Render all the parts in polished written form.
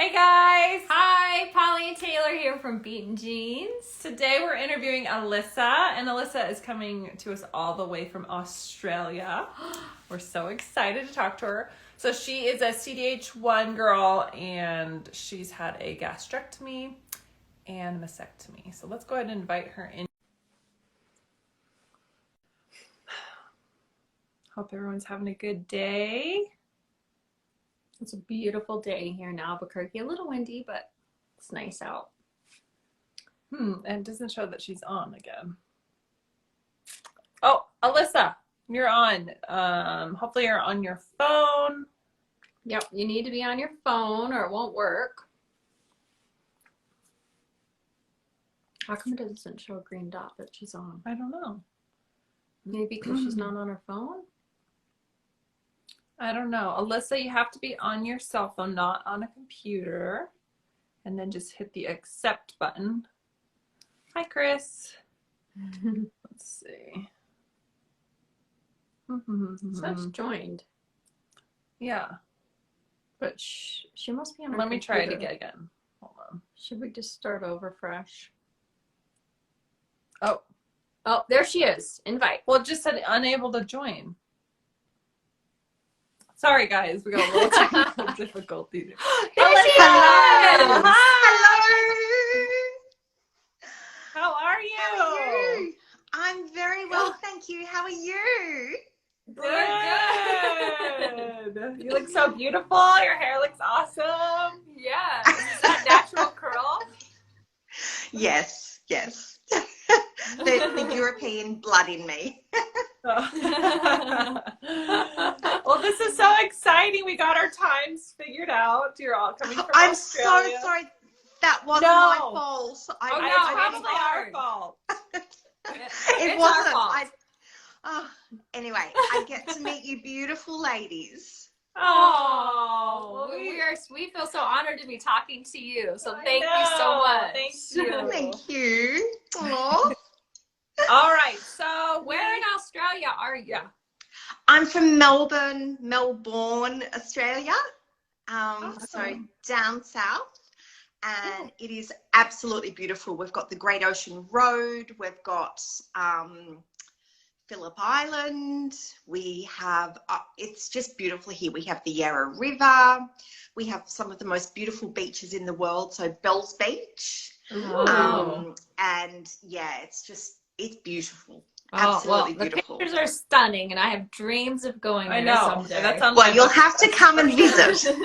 Hey guys! Hi, Polly and Taylor here from Beaten Jeans. Today we're interviewing Alisa, and Alisa is coming to us all the way from Australia. We're so excited to talk to her. So she is a CDH1 girl, and she's had a gastrectomy and mastectomy. So let's go ahead and invite her in. Hope everyone's having a good day. It's a beautiful day here in Albuquerque. A little windy, but it's nice out. And it doesn't show that she's on again. Oh, Alisa, you're on. Hopefully you're on your phone. Yep, you need to be on your phone or it won't work. How come it doesn't show a green dot that she's on? I don't know. Maybe because she's not on her phone? I don't know. Alisa, you have to be on your cell phone, not on a computer. And then just hit the accept button. Hi, Chris. Let's see. Says joined. Yeah. But she must be on her Let me computer. try it again. Hold on. Should we just start over fresh? Oh. Oh, there she is. Invite. Well, it just said unable to join. Sorry, guys. We got a little technical difficulty. There Hello. she is! Hello. How are you? How are you? I'm very well, thank you. How are you? Good. You look so beautiful. Your hair looks awesome. Yeah. Is that natural curl? Yes, yes. the European blood in me. Well, this is so exciting. We got our times figured out. You're all coming from I'm Australia. so sorry. That wasn't No. my fault. It's I probably our hard. fault. It It's wasn't. our fault. Anyway, I get to meet you beautiful ladies. Oh, We feel so honored to be talking to you. So I thank you so know. much. Thank you. Thank you. Aw. All right. So Where in Australia are you? I'm from Melbourne, Australia. So Awesome. down south, and it is absolutely beautiful. We've got the Great Ocean Road. We've got Phillip Island. We have it's just beautiful here. We have the Yarra River. We have some of the most beautiful beaches in the world. So Bells Beach, and yeah, it's beautiful. Absolutely beautiful. The pictures are stunning, and I have dreams of going there I know. someday. That's on Well, my you'll bucket have to list come for and sure. visit.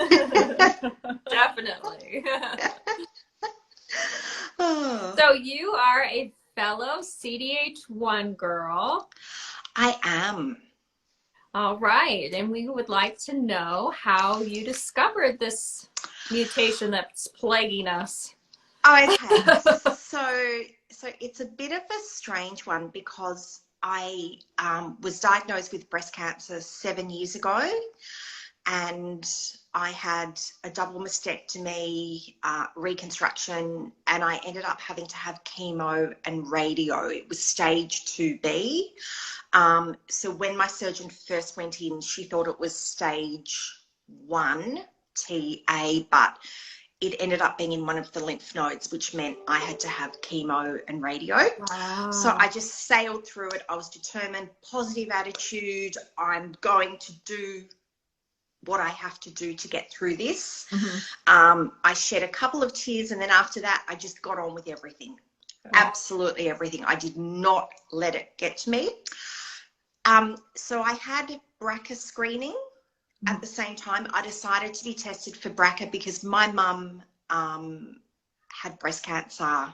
Definitely. Oh, So you are a fellow CDH1 girl. I am. All right, and we would like to know how you discovered this mutation that's plaguing us. Okay, so it's a bit of a strange one because I was diagnosed with breast cancer 7 years ago, and I had a double mastectomy, reconstruction, and I ended up having to have chemo and radio. It was stage 2B. So when my surgeon first went in, she thought it was stage 1 TA, but it ended up being in one of the lymph nodes, which meant I had to have chemo and radio. Wow. So I just sailed through it. I was determined, positive attitude. I'm going to do what I have to do to get through this. I shed a couple of tears, and then after that, I just got on with everything. Absolutely everything. I did not let it get to me. So I had BRCA screening. At the same time, I decided to be tested for BRCA because my mum had breast cancer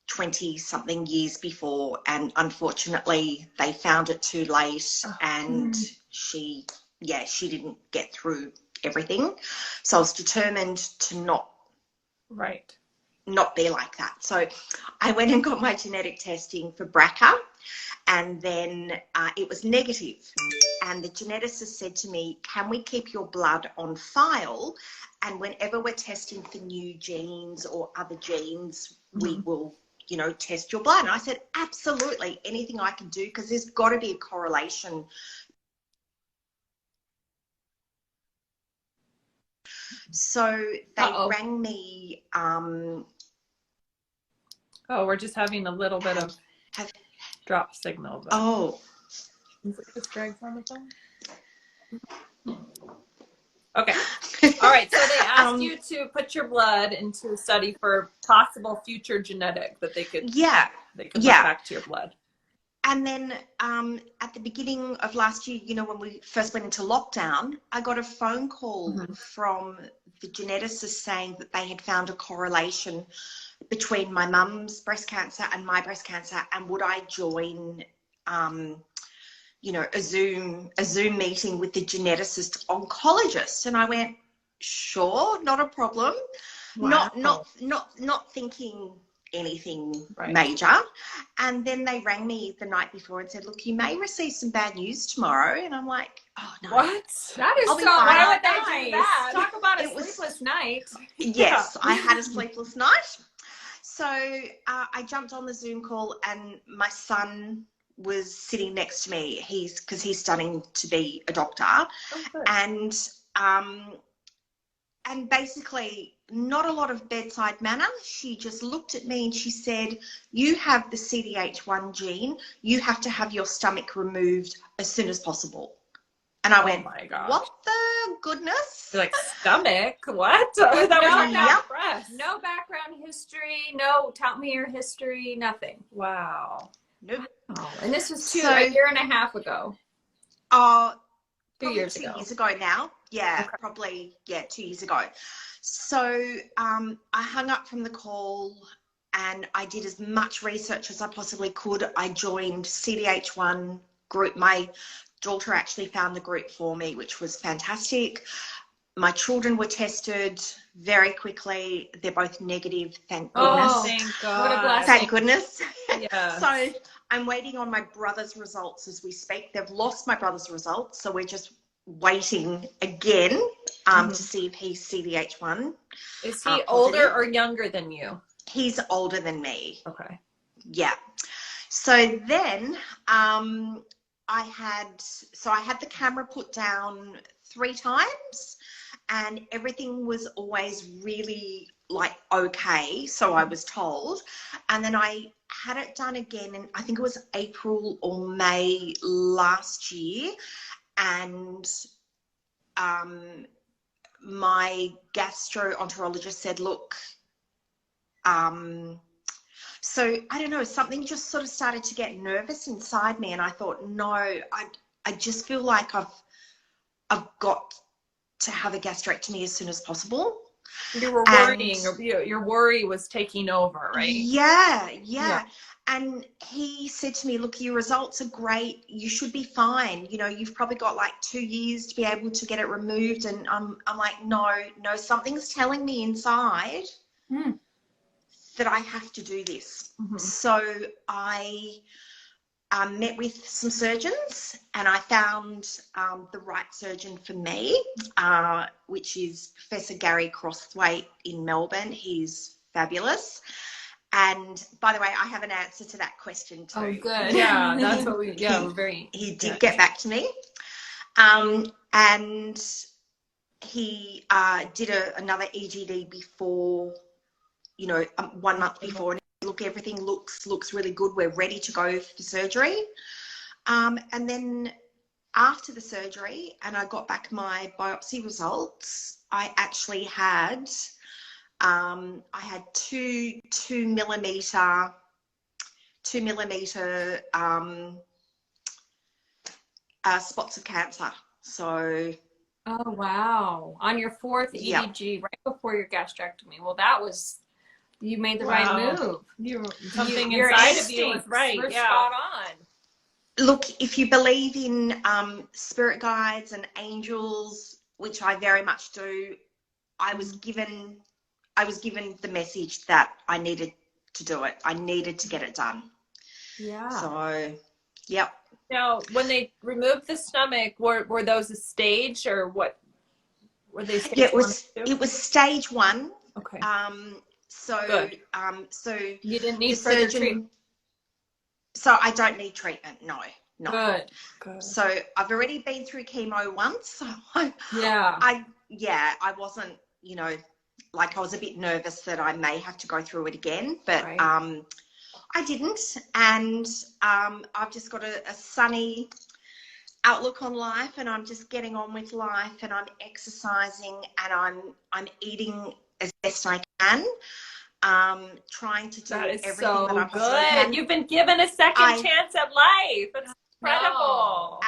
20-something years before, and unfortunately they found it too late, and she didn't get through everything. So I was determined to not be like that. So I went and got my genetic testing for BRCA, and then it was negative. And the geneticist said to me, can we keep your blood on file? And whenever we're testing for new genes or other genes, we will, test your blood. And I said, absolutely, anything I can do, because there's got to be a correlation. So they Uh-oh. rang me. Oh, we're just having a little bit of drop signal. But Oh, is it just Greg's on the phone? Okay. All right. So they asked you to put your blood into a study for possible future genetic that they could put back to your blood. And then at the beginning of last year, you know, when we first went into lockdown, I got a phone call from the geneticist saying that they had found a correlation between my mum's breast cancer and my breast cancer, and would I join, you know, a Zoom meeting with the geneticist oncologist? And I went, sure, not a problem. Wow. Not thinking anything major. And then they rang me the night before and said, look, you may receive some bad news tomorrow. And I'm like, oh no. What? That is I'll so be fine. why would Nice. they do that? Talk about a sleepless night. Yes, I had a sleepless night. So I jumped on the Zoom call, and my son was sitting next to me. Because he's studying to be a doctor. Oh, and basically not a lot of bedside manner. She just looked at me and she said, you have the CDH1 gene. You have to have your stomach removed as soon as possible. And I went, my God. what the goodness? You're like, stomach? What? No, breast. no background history. No, tell me your history. Nothing. Wow. Nope. Oh, and this was a year and a half ago. 2 years ago now. Yeah, okay. Probably 2 years ago. So I hung up from the call and I did as much research as I possibly could. I joined CDH1 group. My daughter actually found the group for me, which was fantastic. My children were tested very quickly. They're both negative, thank goodness. Oh, thank God. What a blessing. Thank goodness. Yeah. So I'm waiting on my brother's results as we speak. They've lost my brother's results, so we're just waiting again to see if he's CDH1. Is he older or younger than you? He's older than me. Okay. Yeah. So then I had the camera put down 3 times, and everything was always really like okay, so I was told. And then I had it done again, and I think it was April or May last year, and my gastroenterologist said, look, so I don't know, something just sort of started to get nervous inside me, and I thought, no, I just feel like I've got to have a gastrectomy as soon as possible. You were worrying, your worry was taking over, right? Yeah. And he said to me, look, your results are great. You should be fine. You know, you've probably got like 2 years to be able to get it removed. And I'm like, no, something's telling me inside that I have to do this. So I met with some surgeons, and I found the right surgeon for me, which is Professor Gary Crossthwaite in Melbourne. He's fabulous. And by the way, I have an answer to that question too. Oh, good. Yeah, that's what we're He did get back to me. And he did another EGD before, 1 month before. And look, everything looks really good. We're ready to go for surgery. And then after the surgery, and I got back my biopsy results, I actually had two millimeter spots of cancer. So. Oh, wow. On your 4th EDG, right before your gastrectomy. Well, you made the right move. Something inside of you was right. We're spot on. Look, if you believe in spirit guides and angels, which I very much do, I was given the message that I needed to do it. I needed to get it done. Yeah. So, yep. Now, when they removed the stomach, were those a stage, or what? Were they stage it was stage 1. Okay. So, good. So you didn't need further treatment. So I don't need treatment. No. Good. So I've already been through chemo once. So yeah. yeah, I wasn't, you know, like I was a bit nervous that I may have to go through it again, but Right. I didn't. And I've just got a sunny outlook on life, and I'm just getting on with life, and I'm exercising, and I'm eating as best I can, trying to do That is everything that I so possibly good. can. You've been given a second chance at life. It's incredible.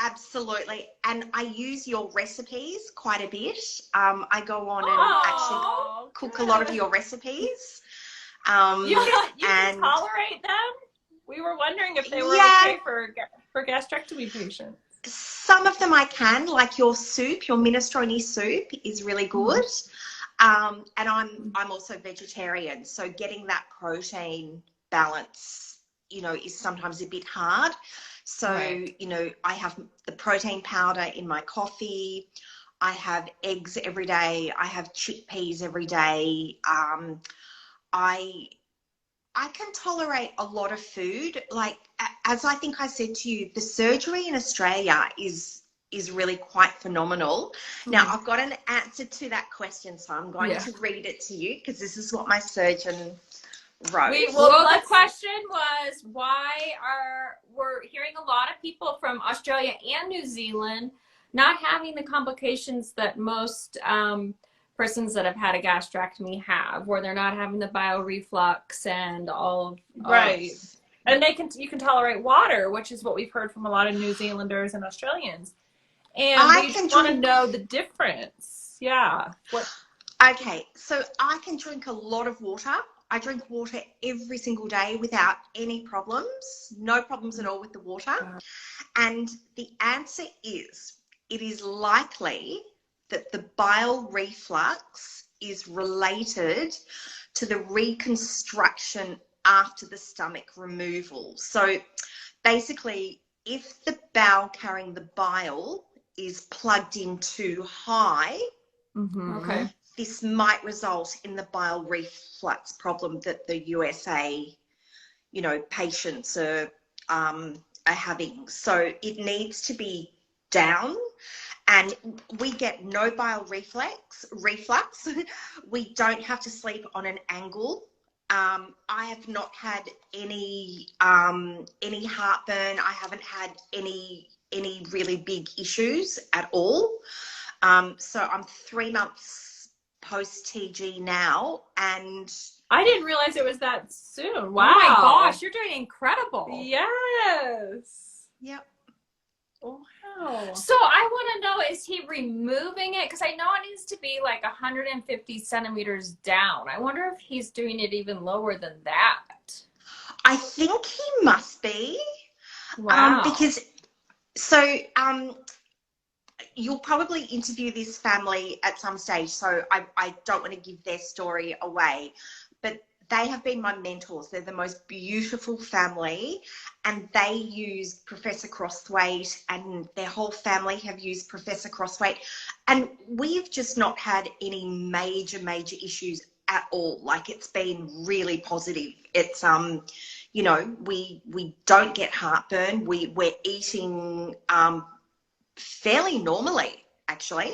Absolutely. And I use your recipes quite a bit. I go on and actually cook a lot of your recipes. You can and tolerate them? We were wondering if they were okay for gastrectomy patients. some of them I can, like your soup, your minestrone soup is really good. And I'm also vegetarian, so getting that protein balance, you know, is sometimes a bit hard. So, you know, I have the protein powder in my coffee. I have eggs every day. I have chickpeas every day. I can tolerate a lot of food. Like, as I think I said to you, the surgery in Australia is really quite phenomenal. Now, I've got an answer to that question, so I'm going to read it to you because this is what my surgeon wrote. Well, the question was, we're hearing a lot of people from Australia and New Zealand not having the complications that most persons that have had a gastrectomy have, where they're not having the bioreflux and all of and you can tolerate water, which is what we've heard from a lot of New Zealanders and Australians. And we want to know the difference. Yeah. Okay, so I can drink a lot of water. I drink water every single day without any problems, no problems at all with the water. And the answer is, it is likely that the bile reflux is related to the reconstruction after the stomach removal. So basically, if the bowel carrying the bile is plugged in too high, this might result in the bile reflux problem that the USA, you know, patients are having. So it needs to be down, and we get no bile reflux. We don't have to sleep on an angle. I have not had any heartburn. I haven't had any really big issues at all. So I'm 3 months post TG now, and I didn't realize it was that soon. Wow. Oh my gosh, you're doing incredible. Yes. Yep. Wow. So I want to know, is he removing it? Because I know it needs to be like 150 centimeters down. I wonder if he's doing it even lower than that. I think he must be. Wow. Because you'll probably interview this family at some stage, so I don't want to give their story away, but they have been my mentors. They're the most beautiful family, and they use Professor Crossthwaite, and their whole family have used Professor Crossthwaite, and we've just not had any major issues at all. Like, it's been really positive. It's you know, we don't get heartburn. We're eating fairly normally, actually.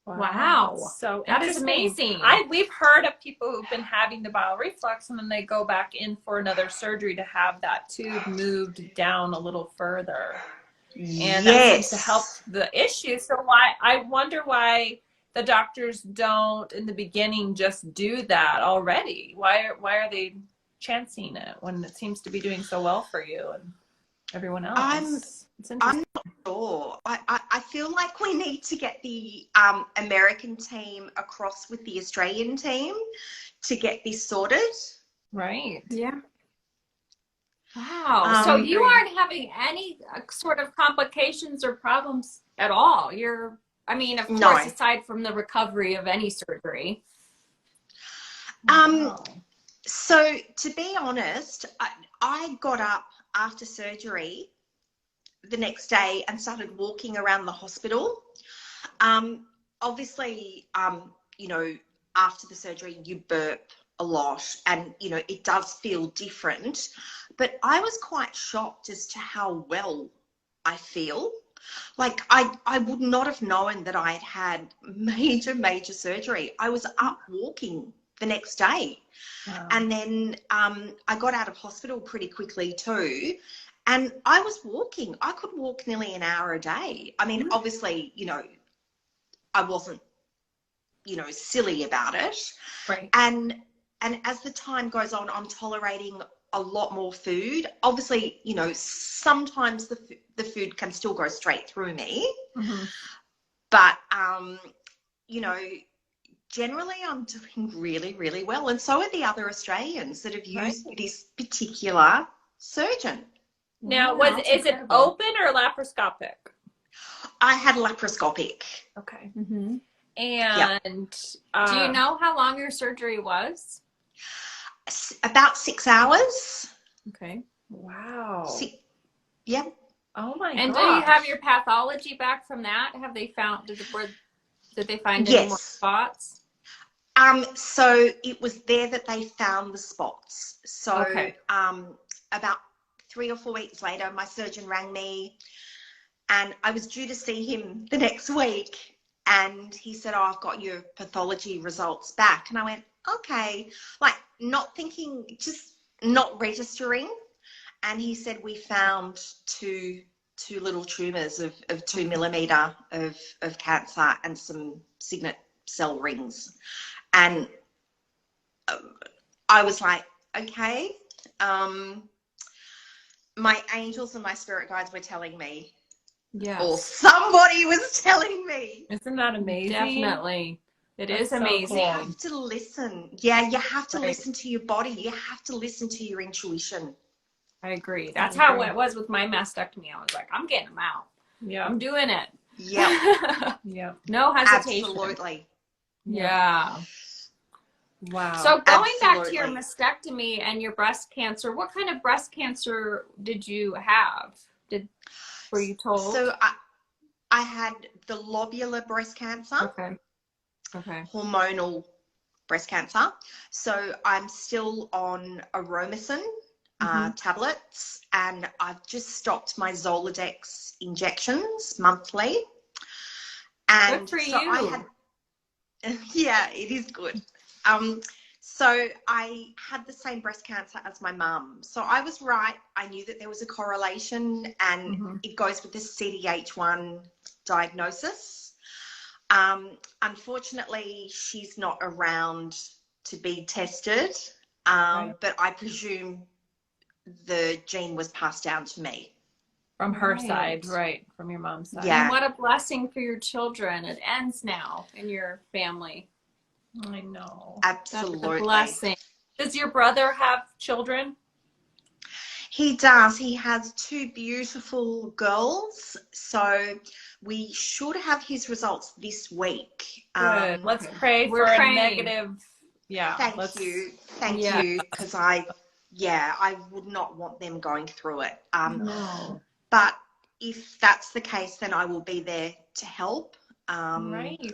Wow. So that is amazing. We've heard of people who've been having the bile reflux, and then they go back in for another surgery to have that tube moved down a little further. And that seems to help the issue. So I wonder why the doctors don't in the beginning just do that already. Why are they chancing it when it seems to be doing so well for you and everyone else? I'm not sure. I feel like we need to get the American team across with the Australian team to get this sorted. Right. Yeah. Wow. So you aren't having any sort of complications or problems at all. I mean, of course, aside from the recovery of any surgery. So to be honest, I got up after surgery the next day and started walking around the hospital. Obviously, you know, after the surgery, you burp a lot, and, you know, it does feel different. But I was quite shocked as to how well I feel. Like, I would not have known that I'd had major surgery. I was up walking the next day. Wow. And then I got out of hospital pretty quickly too. And I was walking. I could walk nearly an hour a day. I mean, obviously, you know, I wasn't, you know, silly about it. Right. And as the time goes on, I'm tolerating a lot more food. Obviously, you know, sometimes the food can still go straight through me. Mm-hmm. But, you know, generally I'm doing really well. And so are the other Australians that have used this particular surgeon. Now, That's is it incredible. open or laparoscopic? I had laparoscopic. Okay. Mm-hmm. And Do you know how long your surgery was? About 6 hours. Okay. Wow. Yep. Oh my And gosh. do you have your pathology back from that? Have they found, did they find any more spots? So it was there that they found the spots. So Okay. about 3 or 4 weeks later, my surgeon rang me and I was due to see him the next week. And he said, oh, I've got your pathology results back. And I went, okay, like not thinking, just not registering. And he said, we found two little tumours of 2 millimetre of cancer and some signet cell rings. And I was like, okay. My angels and my spirit guides were telling me. Yes. Or somebody was telling me. Isn't that amazing? Definitely. It is That's so amazing. You have to listen. Yeah, you have to Right. listen to your body. You have to listen to your intuition. I agree. That's how it was with my mastectomy. I was like, I'm getting them out. Yeah. I'm doing it. Yep. Yeah. No hesitation. Absolutely. Yeah. Wow. So going back to your Absolutely. mastectomy and your breast cancer, what kind of breast cancer did you have? Were you told? So I had the lobular breast cancer, Okay. hormonal breast cancer. So I'm still on aromacin tablets, and I've just stopped my Zoladex injections monthly. And Good for so you. I had, yeah, it is good. So I had the same breast cancer as my mum. So I was right. I knew that there was a correlation, and it goes with the CDH1 diagnosis. Unfortunately, she's not around to be tested, but I presume the gene was passed down to me. From her Right. side, right? From your mom's side. Yeah. And what a blessing for your children. It ends now in your family. I know. Absolutely. That's a blessing. Does your brother have children? He does. He has 2 beautiful girls. So we should have his results this week. Good. Let's pray We're for praying. a negative. Yeah. Thank you. Thank Yeah. you. Because I would not want them going through it. No. But if that's the case, then I will be there to help. Right.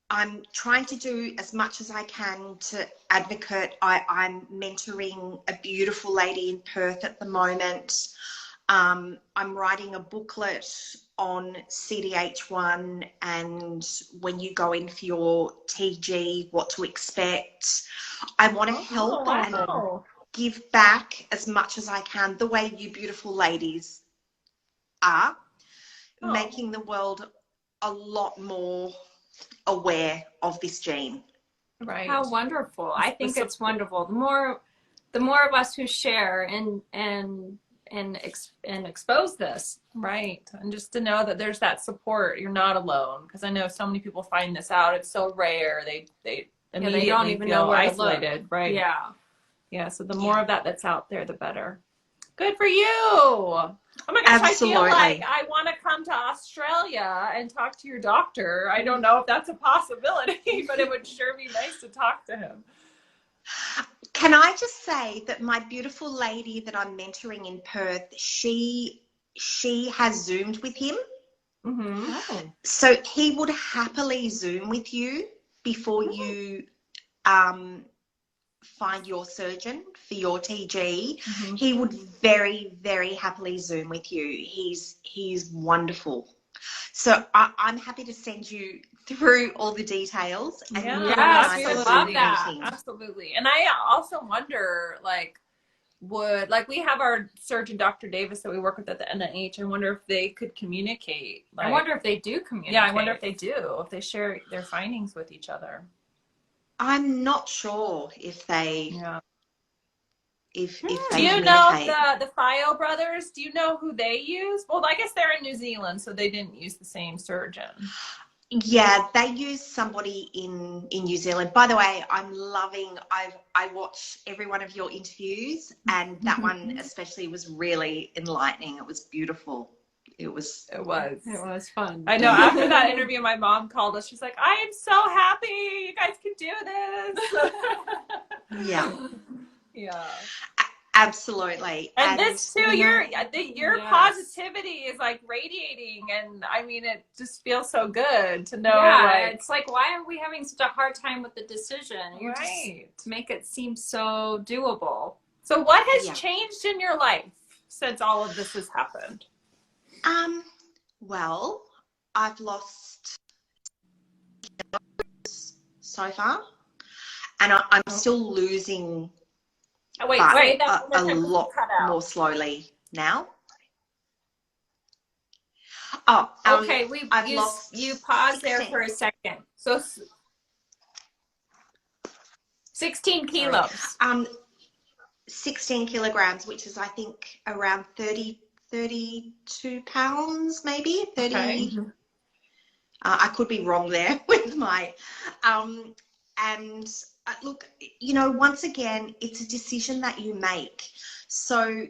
I'm trying to do as much as I can to advocate. I'm mentoring a beautiful lady in Perth at the moment. I'm writing a booklet on CDH1 and when you go in for your TG, what to expect. I want to help and give back as much as I can, the way you beautiful ladies are, making the world a lot more aware of this gene. Right. How wonderful. I think it's wonderful. The more of us who share and expose this. Right. And just to know that there's that support. You're not alone. Because I know so many people find this out. It's so rare. They immediately don't even feel know where to look. isolated. Right. Yeah. Yeah. So the more of that's out there, the better. Good for you. Oh my gosh, Absolutely. I feel like I want to come to Australia and talk to your doctor. I don't know if that's a possibility, but it would sure be nice to talk to him. Can I just say that my beautiful lady that I'm mentoring in Perth, she has Zoomed with him. Oh. So he would happily Zoom with you before you find your surgeon for your TG, Mm-hmm. he would very, very happily Zoom with you. He's wonderful. So I'm happy to send you through all the details and Yeah, you Yes, organise we a would Zoom love that. meeting. Absolutely. And I also wonder, like, we have our surgeon, Dr. Davis, that we work with at the NIH. I wonder if they could communicate. I wonder if they do communicate. Yeah, I wonder if they do, if they share their findings with each other. I'm not sure if they Yeah. if they Do you communicate. know the Fio brothers? Do you know who they use? Well, I guess they're in New Zealand, so they didn't use the same surgeon. Yeah, they use somebody in New Zealand. By the way, I'm loving. I watch every one of your interviews, and that one especially was really enlightening. It was beautiful. It was fun. I know. After that interview, my mom called us. She's like, "I am so happy you guys can do this." Yeah, Yeah. absolutely. And this too, your Yes. positivity is like radiating, and I mean, it just feels so good to know. Yeah, like, it's like, why are we having such a hard time with the decision? You right. just make it seem so doable. So, what has Yeah. changed in your life since all of this has happened? Well, I've lost so far, and I'm still losing. Oh, wait, But say that a one more time, 'cause you lot cut out. more slowly now. Oh, Okay, I've lost you pause there 16. for a second. So 16 kilos. 16 kilograms, which is I think around 32 pounds, maybe 30. Okay. I could be wrong there with my, and look, you know, once again, it's a decision that you make. So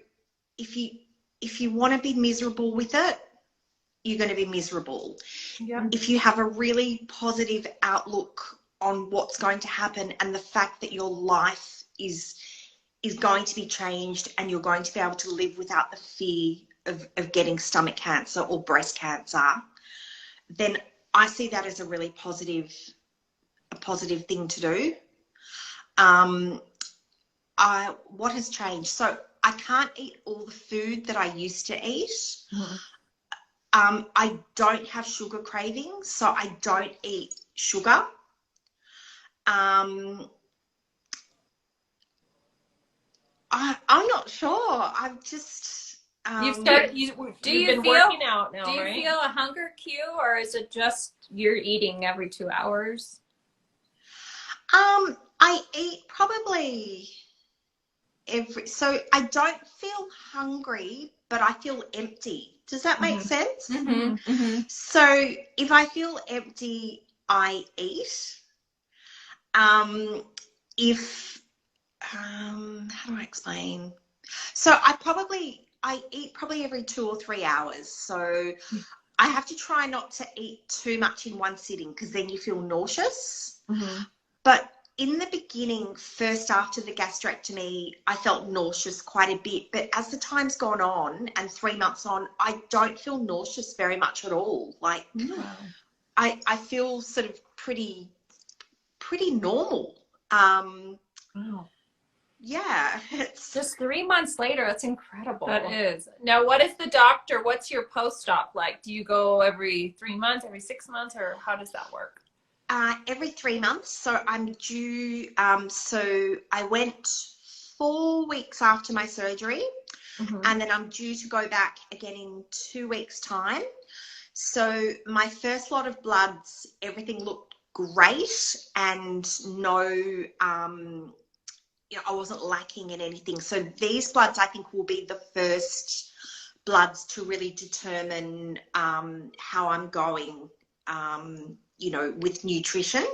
if you want to be miserable with it, you're going to be miserable. Yeah. If you have a really positive outlook on what's going to happen and the fact that your life is going to be changed and you're going to be able to live without the fear of getting stomach cancer or breast cancer, then I see that as a really positive thing to do. What has changed? So I can't eat all the food that I used to eat. Mm-hmm. I don't have sugar cravings, so I don't eat sugar. I'm not sure. I'm just. You've been working out now, Do you right? feel a hunger cue, or is it just you're eating every 2 hours? I eat probably so I don't feel hungry, but I feel empty. Does that make sense? Mm-hmm. Mm-hmm. So if I feel empty, I eat. How do I explain? So I eat probably every 2 or 3 hours. So I have to try not to eat too much in one sitting because then you feel nauseous. Mm-hmm. But in the beginning, first after the gastrectomy, I felt nauseous quite a bit. But as the time's gone on and 3 months on, I don't feel nauseous very much at all. Like I feel sort of pretty normal. Wow. Yeah, it's Just 3 months later, that's incredible. That is. Now, what's your post-op like? Do you go every 3 months, every 6 months, or how does that work? every 3 months. So I'm due. So I went 4 weeks after my surgery, and then I'm due to go back again in 2 weeks' time. So my first lot of bloods, everything looked great, and no, I wasn't lacking in anything. So these bloods, I think, will be the first bloods to really determine how I'm going, with nutrition.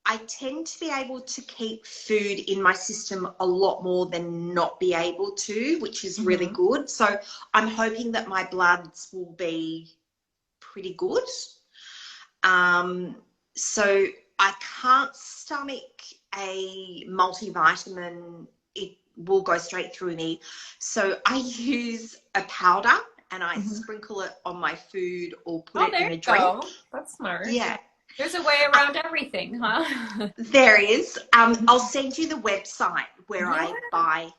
I tend to be able to keep food in my system a lot more than not be able to, which is really good. So I'm hoping that my bloods will be pretty good. So I can't stomach a multivitamin. It will go straight through me. So I use a powder and I sprinkle it on my food or put it in a drink. That's smart. Yeah. There's a way around everything, huh? There is. I'll send you the website where Yeah. I buy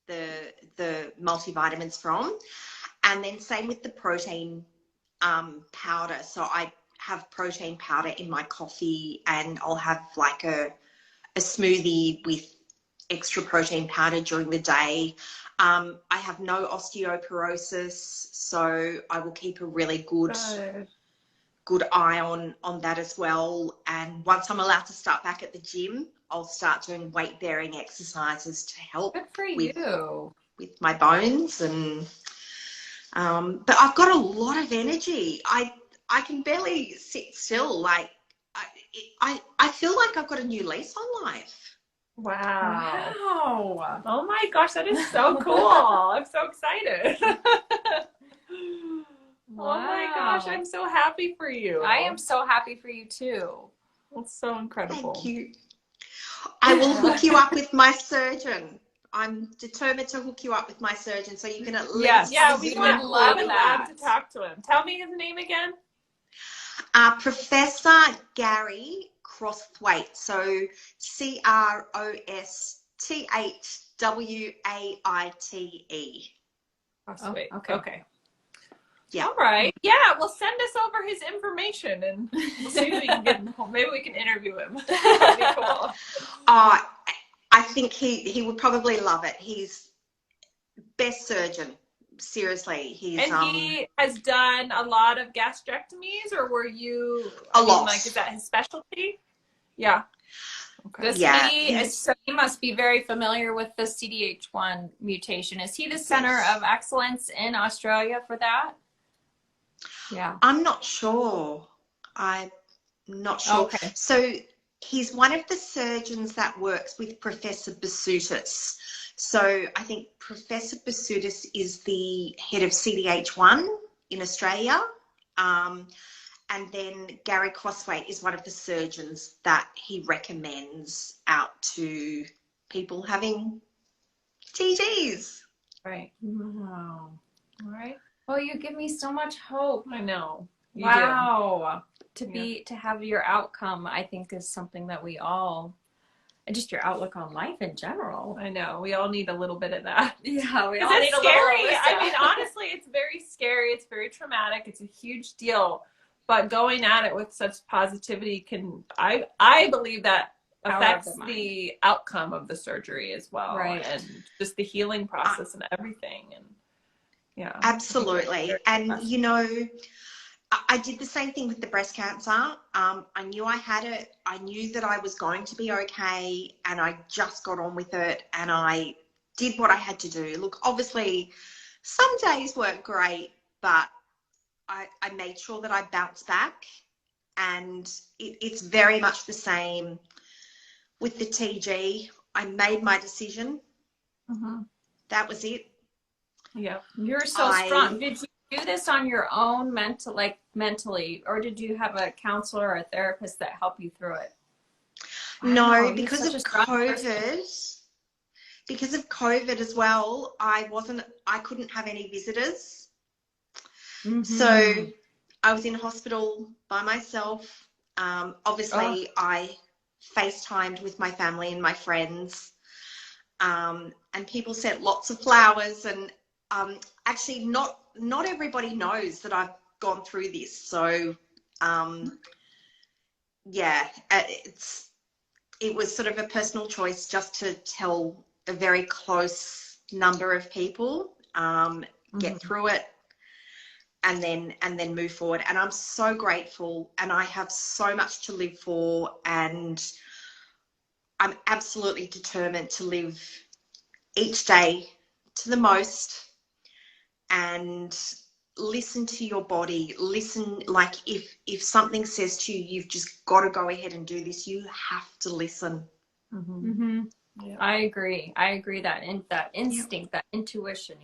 the multivitamins from, and then same with the protein powder. So I have protein powder in my coffee, and I'll have like a smoothie with extra protein powder during the day. I have no osteoporosis, so I will keep a really good eye on that as well. And once I'm allowed to start back at the gym, I'll start doing weight bearing exercises to help Good for with you. my bones. And but I've got a lot of energy. I can barely sit still. Like I feel like I've got a new lease on life. Wow. Wow. Oh my gosh, that is so cool. I'm so excited. Oh my gosh, I'm so happy for you. I am so happy for you too. That's so incredible. Thank you. I will hook you up with my surgeon. I'm determined to hook you up with my surgeon so you can at least. Yes, Yeah, we we would would love love that. to talk to him. Tell me his name again. Professor Gary Crosthwaite. So CROSTHWAITE. Oh, wait. okay. Okay. Yeah. All right. Yeah. Well, send us over his information, and we'll see if we can get. Maybe we can interview him. That'd be cool. I think he would probably love it. He's best surgeon. Seriously, he's And he has done a lot of gastrectomies, or were you? A lot. Like, is that his specialty? Yeah. Okay. Yeah, He must be very familiar with the CDH1 mutation. Is he the center of excellence in Australia for that? Yeah. I'm not sure. I'm not sure. Okay. So he's one of the surgeons that works with Professor Basutis. So I think Professor Basutis is the head of CDH1 in Australia. And then Gary Crosthwaite is one of the surgeons that he recommends out to people having TTs. Right. Wow. All right. Well, you give me so much hope. I know. You Wow. Yeah. To have your outcome, I think, is something that we all, and just your outlook on life in general. do. I know. We all need a little bit of that. Yeah, we Because all it's need a scary. little I mean, honestly, it's very scary. It's very traumatic. It's a huge deal. But going at it with such positivity can, I believe that affects the outcome of the surgery as well. Right. And just the healing process and everything. And yeah. Absolutely. And, you know, I did the same thing with the breast cancer. I knew I had it. I knew that I was going to be okay. And I just got on with it. And I did what I had to do. Look, obviously, some days weren't great, but I made sure that I bounced back. And it's very much the same with the TG. I made my decision. Mm-hmm. That was it. Yeah. You're so strong. Did you do this on your own mentally, or did you have a counselor or a therapist that helped you through it? No, because of COVID. Because of COVID as well, I couldn't have any visitors. Mm-hmm. So I was in hospital by myself. Obviously, I FaceTimed with my family and my friends, and people sent lots of flowers. And actually, not everybody knows that I've gone through this. So, yeah, it was sort of a personal choice just to tell a very close number of people, get through it. And then move forward. And I'm so grateful, and I have so much to live for, and I'm absolutely determined to live each day to the most and listen to your body. Listen, like if something says to you, you've just got to go ahead and do this, you have to listen. Mm-hmm. Mm-hmm. Yeah. I agree that that instinct, that intuition,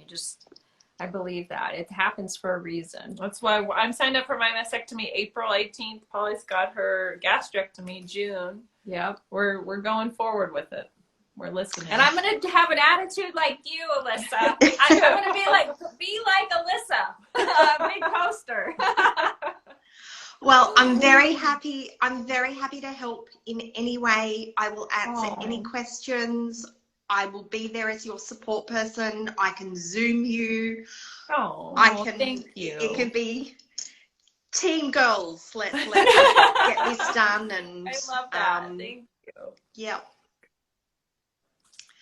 I believe that it happens for a reason. That's why I'm signed up for my mastectomy April 18th. Polly's got her gastrectomy June. Yep. We're going forward with it. We're listening. And I'm going to have an attitude like you, Alisa. I'm going to be like Alisa. Big poster. Well, I'm very happy. I'm very happy to help in any way. I will answer any questions. I will be there as your support person. I can Zoom you. Oh, thank you. It can be team goals. Let's get this done. And I love that. Thank you. Yeah.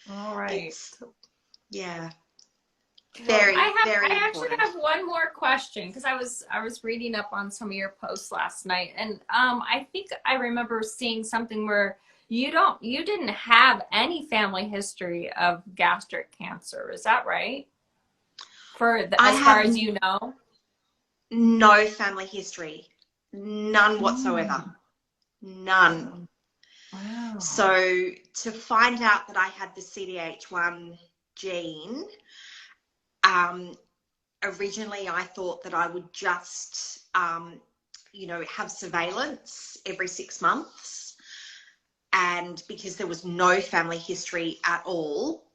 All right. Yeah. I actually important. have one more question because I was reading up on some of your posts last night, and I think I remember seeing something where you didn't have any family history of gastric cancer. Is that right? As far as you know? No family history. None whatsoever. None. Wow. So to find out that I had the CDH1 gene, originally I thought that I would just, have surveillance every 6 months. And because there was no family history at all,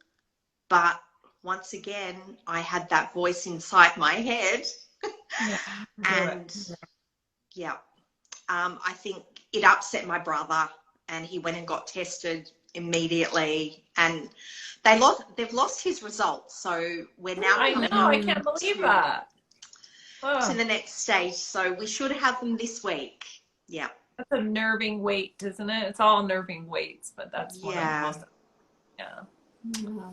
but once again, I had that voice inside my head. And I think it upset my brother, and he went and got tested immediately, and they've lost his results. So we're now I can't believe that. To the next stage. So we should have them this week. Yeah. That's a nerving weight, isn't it? It's all nerving weights, but that's one of the most.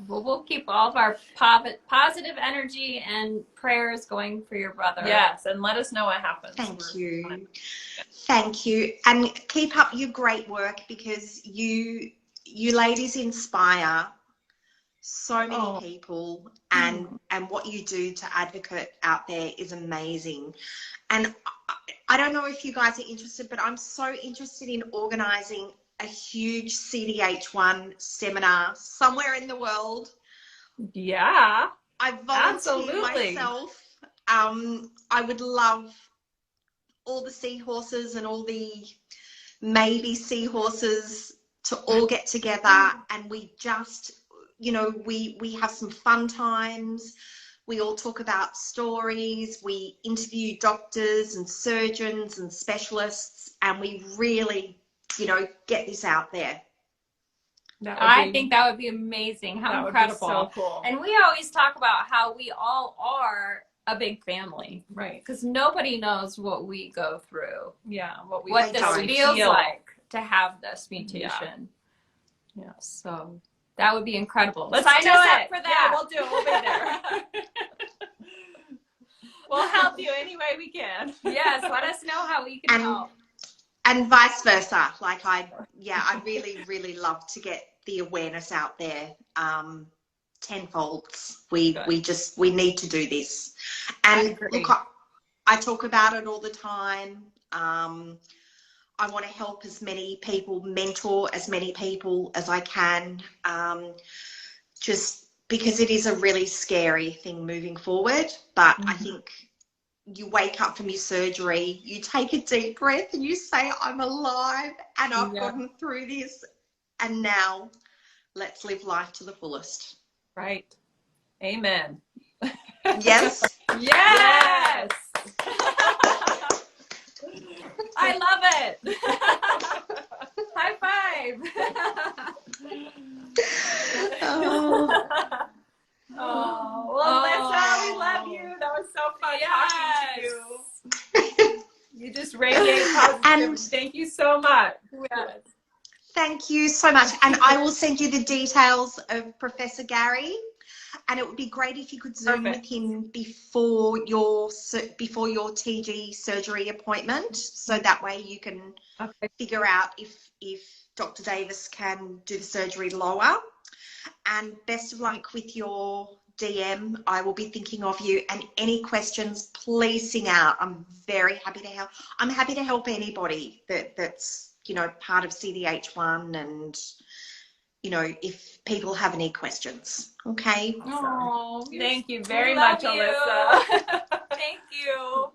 Well, we'll keep all of our positive energy and prayers going for your brother. Yes, and let us know what happens. Thank you. Thank you. And keep up your great work, because you ladies inspire so many people, and what you do to advocate out there is amazing. And I don't know if you guys are interested, but I'm so interested in organising a huge CDH1 seminar somewhere in the world. Yeah. I volunteer myself. I would love all the seahorses and all the maybe seahorses to all get together, and we just, we have some fun times. We all talk about stories. We interview doctors and surgeons and specialists, and we really, get this out there. I think that would be amazing. How incredible. So cool. And we always talk about how we all are a big family. Right. Because nobody knows what we go through. Yeah. What this feels like to have this mutation. Yeah. So that would be incredible. Let's sign do us it. up for that. Yeah, we'll do it. We'll be there. We'll help you any way we can. Yes, let us know how we can help. And vice versa. Like I really, really love to get the awareness out there tenfold. We need to do this. And look, I talk about it all the time. I want to help as many people, mentor as many people as I can, just because it is a really scary thing moving forward. But I think you wake up from your surgery, you take a deep breath and you say, I'm alive and I've gotten through this, and now let's live life to the fullest. Right. Amen. Yes. Yes. I love it. High five. Well, Alisa, we love you. That was so fun talking to you. You just radiate positivity. And thank you so much. Yes. Thank you so much. And I will send you the details of Professor Gary. And it would be great if you could Zoom with him before your TG surgery appointment, so that way you can figure out if Dr. Davis can do the surgery lower. And best of luck with your DM. I will be thinking of you. And any questions, please sing out. I'm very happy to help. I'm happy to help anybody that's part of CDH1, and if people have any questions. Okay. Oh, thank you very much, Alisa. Thank you.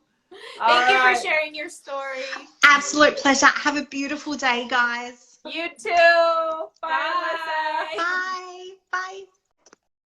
Thank you for sharing your story. Absolute pleasure. Have a beautiful day, guys. You too. Bye, Bye. Alisa. Bye. Bye.